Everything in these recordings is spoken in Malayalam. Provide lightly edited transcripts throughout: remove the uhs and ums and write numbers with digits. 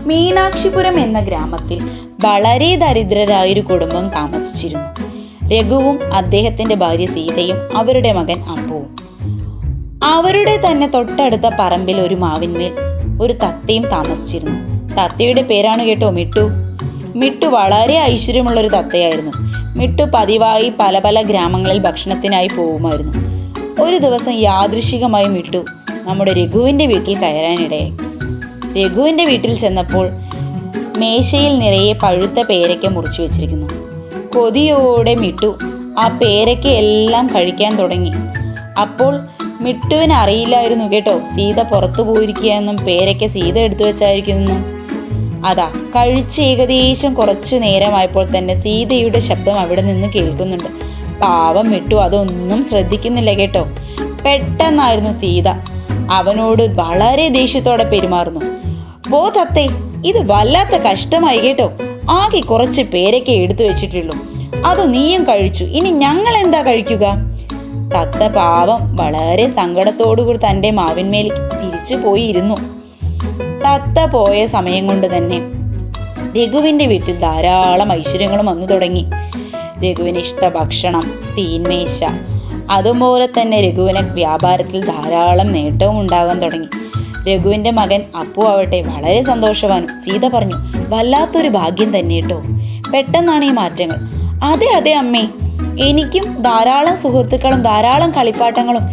മീനാക്ഷിപുരം എന്ന ഗ്രാമത്തിൽ വളരെ ദരിദ്രരായൊരു കുടുംബം താമസിച്ചിരുന്നു. രഘുവും അദ്ദേഹത്തിന്റെ ഭാര്യ സീതയും അവരുടെ മകൻ അപ്പുവും. അവരുടെ തന്നെ തൊട്ടടുത്ത പറമ്പിൽ ഒരു മാവിന്മേൽ ഒരു തത്തയും താമസിച്ചിരുന്നു. തത്തയുടെ പേരാണ് കേട്ടോ മിട്ടു. മിട്ടു വളരെ ഐശ്വര്യമുള്ള ഒരു തത്തയായിരുന്നു. മിട്ടു പതിവായി പല പല ഗ്രാമങ്ങളിൽ ഭക്ഷണത്തിനായി പോകുമായിരുന്നു. ഒരു ദിവസം യാദൃശികമായി മിട്ടു നമ്മുടെ രഘുവിൻ്റെ വീട്ടിൽ കയറാനിടയായി. രഘുവിൻ്റെ വീട്ടിൽ ചെന്നപ്പോൾ മേശയിൽ നിറയെ പഴുത്ത പേരയ്ക്ക മുറിച്ചു വെച്ചിരിക്കുന്നു. കൊതിയോടെ മിട്ടു ആ പേരയ്ക്ക എല്ലാം കഴിക്കാൻ തുടങ്ങി. അപ്പോൾ മിട്ടുവിന് അറിയില്ലായിരുന്നു കേട്ടോ സീത പുറത്തു പോയിരിക്കുകയെന്നും പേരയ്ക്ക സീത എടുത്തു വെച്ചായിരിക്കുന്നെന്നും. അതാ കഴിച്ച് ഏകദേശം കുറച്ചു നേരമായപ്പോൾ തന്നെ സീതയുടെ ശബ്ദം അവിടെ നിന്ന് കേൾക്കുന്നുണ്ട്. പാവം മിട്ടു അതൊന്നും ശ്രദ്ധിക്കുന്നില്ല കേട്ടോ. പെട്ടെന്നായിരുന്നു സീത അവനോട് വളരെ ദേഷ്യത്തോടെ പെരുമാറുന്നു. പോ തത്തേ, ഇത് വല്ലാത്ത കഷ്ടമായി കേട്ടോ. ആകെ കുറച്ച് പേരൊക്കെ എടുത്തു വെച്ചിട്ടുള്ളൂ, അത് നീയും കഴിച്ചു, ഇനി ഞങ്ങൾ എന്താ കഴിക്കുക? തത്ത പാവം വളരെ സങ്കടത്തോടുകൂടി തൻ്റെ മാവിന്മേൽ തിരിച്ചു പോയിരുന്നു. തത്ത പോയ സമയം കൊണ്ട് തന്നെ രഘുവിൻ്റെ വീട്ടിൽ ധാരാളം ഐശ്വര്യങ്ങളും വന്നു തുടങ്ങി. രഘുവിന് ഇഷ്ട ഭക്ഷണം, തീന്മേശ, അതുപോലെ തന്നെ രഘുവിന് വ്യാപാരത്തിൽ ധാരാളം നേട്ടവും ഉണ്ടാകാൻ തുടങ്ങി. രഘുവിൻ്റെ മകൻ അപ്പു ആവട്ടെ വളരെ സന്തോഷവാനും. സീത പറഞ്ഞു, വല്ലാത്തൊരു ഭാഗ്യം തന്നെ കേട്ടോ, പെട്ടെന്നാണ് ഈ മാറ്റങ്ങൾ. അതെ അതെ അമ്മേ, എനിക്കും ധാരാളം സുഹൃത്തുക്കളും ധാരാളം കളിപ്പാട്ടങ്ങളും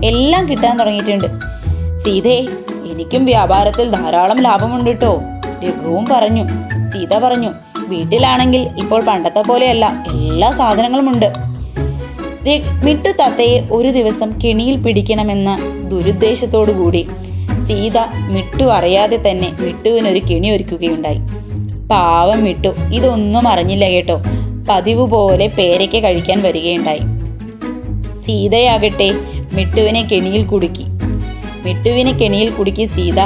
എല്ലാം കിട്ടാൻ തുടങ്ങിയിട്ടുണ്ട്. സീതേ, എനിക്കും വ്യാപാരത്തിൽ ധാരാളം ലാഭമുണ്ട് കേട്ടോ, രഘുവും പറഞ്ഞു. സീത പറഞ്ഞു, വീട്ടിലാണെങ്കിൽ ഇപ്പോൾ പണ്ടത്തെ പോലെയല്ല, എല്ലാ സാധനങ്ങളുമുണ്ട്. മിട്ടു തത്തയെ ഒരു ദിവസം കെണിയിൽ പിടിക്കണമെന്ന ദുരുദ്ദേശത്തോടു കൂടി സീത മിട്ടു അറിയാതെ തന്നെ മിട്ടുവിനൊരു കെണി ഒരുക്കുകയുണ്ടായി. പാവം മിട്ടു ഇതൊന്നും അറിഞ്ഞില്ല കേട്ടോ. പതിവ് പോലെ പേരയ്ക്ക കഴിക്കാൻ വരികയുണ്ടായി. സീതയാകട്ടെ മിട്ടുവിനെ കെണിയിൽ കുടുക്കി സീത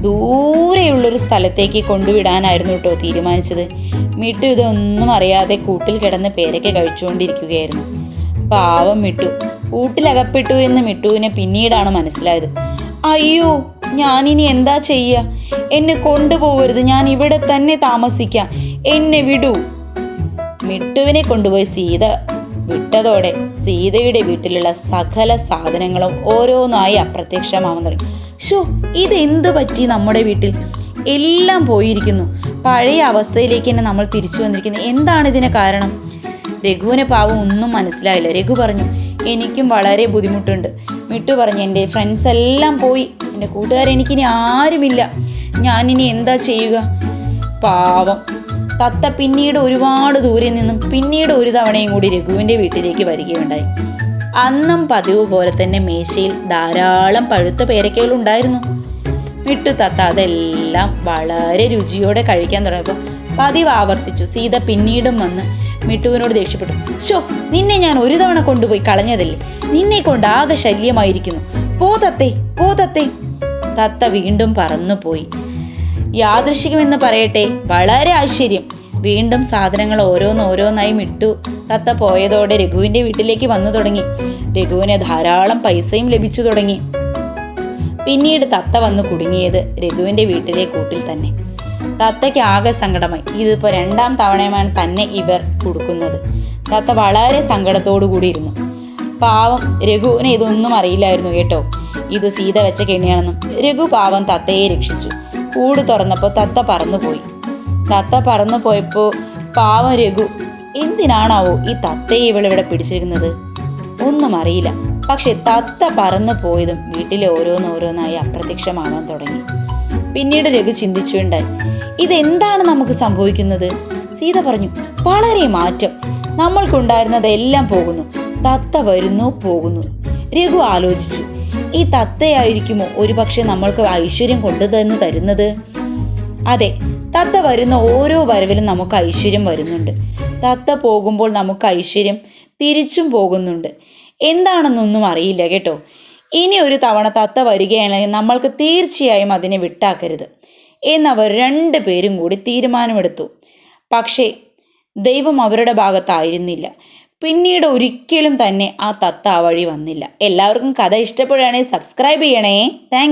ദൂരെയുള്ളൊരു സ്ഥലത്തേക്ക് കൊണ്ടുവിടാനായിരുന്നു കേട്ടോ തീരുമാനിച്ചത്. മിട്ടു ഇതൊന്നും അറിയാതെ കൂട്ടിൽ കിടന്ന് പേരയ്ക്ക കഴിച്ചുകൊണ്ടിരിക്കുകയായിരുന്നു. പാവം മിട്ടു കൂട്ടിലകപ്പെട്ടു എന്ന് മിട്ടുവിനെ പിന്നീടാണ് മനസ്സിലായത്. അയ്യോ, ഞാനിനി എന്താ ചെയ്യുക? എന്നെ കൊണ്ടുപോകരുത്, ഞാൻ ഇവിടെ തന്നെ താമസിക്കാം, എന്നെ വിടൂ. മിട്ടുവിനെ കൊണ്ടുപോയി സീത വിട്ടതോടെ സീതയുടെ വീട്ടിലുള്ള സകല സാധനങ്ങളും ഓരോന്നായി അപ്രത്യക്ഷമാവാൻ തുടങ്ങി. ഷോ, ഇതെന്ത് പറ്റി? നമ്മുടെ വീട്ടിൽ എല്ലാം പോയിരിക്കുന്നു, പഴയ അവസ്ഥയിലേക്ക് തന്നെ നമ്മൾ തിരിച്ചു വന്നിരിക്കുന്നു. എന്താണ് ഇതിന് കാരണം? രഘുവിന് പാവം ഒന്നും മനസ്സിലായില്ല. രഘു പറഞ്ഞു, എനിക്കും വളരെ ബുദ്ധിമുട്ടുണ്ട്. മിട്ടു പറഞ്ഞു, എൻ്റെ ഫ്രണ്ട്സ് എല്ലാം പോയി, എൻ്റെ കൂട്ടുകാരെനിക്കിനി ആരുമില്ല, ഞാനിനി എന്താ ചെയ്യുക? പാവം തത്ത പിന്നീട് ഒരുപാട് ദൂരെ നിന്നും പിന്നീട് ഒരു തവണയും കൂടി രഘുവിൻ്റെ വീട്ടിലേക്ക് വരികയുണ്ടായി. അന്നും പതിവ് പോലെ തന്നെ മേശയിൽ ധാരാളം പഴുത്ത പേരയ്ക്കകൾ ഉണ്ടായിരുന്നു. മിട്ടു തത്ത അതെല്ലാം വളരെ രുചിയോടെ കഴിക്കാൻ തുടങ്ങിയപ്പോൾ പതിവ് ആവർത്തിച്ചു. സീത പിന്നീടും വന്ന് മിട്ടുവിനോട് ദേഷ്യപ്പെട്ടു. ഷോ, നിന്നെ ഞാൻ ഒരു തവണ കൊണ്ടുപോയി കളഞ്ഞതല്ലേ, നിന്നെ കൊണ്ട് ആകെ ശല്യമായിരിക്കുന്നു, പോ തത്തേ, പോ തത്തേ. തത്ത വീണ്ടും പറന്നുപോയി. യാദൃശികമെന്ന് പറയട്ടെ, വളരെ ആശ്ചര്യം, വീണ്ടും സാധനങ്ങൾ ഓരോന്നോരോന്നായി മിട്ടു തത്ത പോയതോടെ രഘുവിൻ്റെ വീട്ടിലേക്ക് വന്നു തുടങ്ങി. രഘുവിന് ധാരാളം പൈസയും ലഭിച്ചു തുടങ്ങി. പിന്നീട് തത്ത വന്ന് കുടുങ്ങിയത് രഘുവിൻ്റെ വീട്ടിലെ കൂട്ടിൽ തന്നെ. തത്തയ്ക്ക് ആകെ സങ്കടമായി. ഇതിപ്പോൾ 2ാം തവണയുമാണ് തന്നെ ഇവർ കൊടുക്കുന്നത്. തത്ത വളരെ സങ്കടത്തോടു കൂടി ഇരുന്നു. പാവം രഘുവിന് ഇതൊന്നും അറിയില്ലായിരുന്നു കേട്ടോ, ഇത് സീത വെച്ച കെണിയാണെന്നും. രഘു പാവം തത്തയെ രക്ഷിച്ചു. കൂട് തുറന്നപ്പോൾ തത്ത പറന്നുപോയി. തത്ത പറന്നു പോയപ്പോൾ പാവം രഘു എന്തിനാണാവോ ഈ തത്തയെ ഇവളിവിടെ പിടിച്ചിരുന്നത് ഒന്നും അറിയില്ല. പക്ഷെ തത്ത പറന്നു പോയതും വീട്ടിലെ ഓരോന്നോരോന്നായി അപ്രത്യക്ഷമാവാൻ തുടങ്ങി. പിന്നീട് രഘു ചിന്തിച്ചുണ്ടായി, ഇതെന്താണ് നമുക്ക് സംഭവിക്കുന്നത്? സീത പറഞ്ഞു, വളരെ മാറ്റം, നമ്മൾക്കുണ്ടായിരുന്നതെല്ലാം പോകുന്നു, തത്ത വരുന്നു പോകുന്നു. രഘു ആലോചിച്ചു, ഈ തത്തയായിരിക്കുമോ ഒരുപക്ഷെ നമ്മൾക്ക് ഐശ്വര്യം കൊണ്ടുതന്നു തരുന്നത്? അതെ, തത്ത വരുന്ന ഓരോ വരവിലും നമുക്ക് ഐശ്വര്യം വരുന്നുണ്ട്. തത്ത പോകുമ്പോൾ നമുക്ക് ഐശ്വര്യം തിരിച്ചും പോകുന്നുണ്ട്. എന്താണെന്നൊന്നും അറിയില്ല കേട്ടോ. ഇനി ഒരു തവണ തത്ത വരികയാണെങ്കിൽ നമ്മൾക്ക് തീർച്ചയായും അതിനെ വിട്ടാക്കരുത് എന്നവർ 2 പേരും കൂടി തീരുമാനമെടുത്തു. പക്ഷേ ദൈവം അവരുടെ ഭാഗത്തായിരുന്നില്ല. പിന്നീട് ഒരിക്കലും തന്നെ ആ തത്ത ആ വഴി വന്നില്ല. എല്ലാവർക്കും കഥ ഇഷ്ടപ്പെടുകയാണെങ്കിൽ സബ്സ്ക്രൈബ് ചെയ്യണേ. താങ്ക്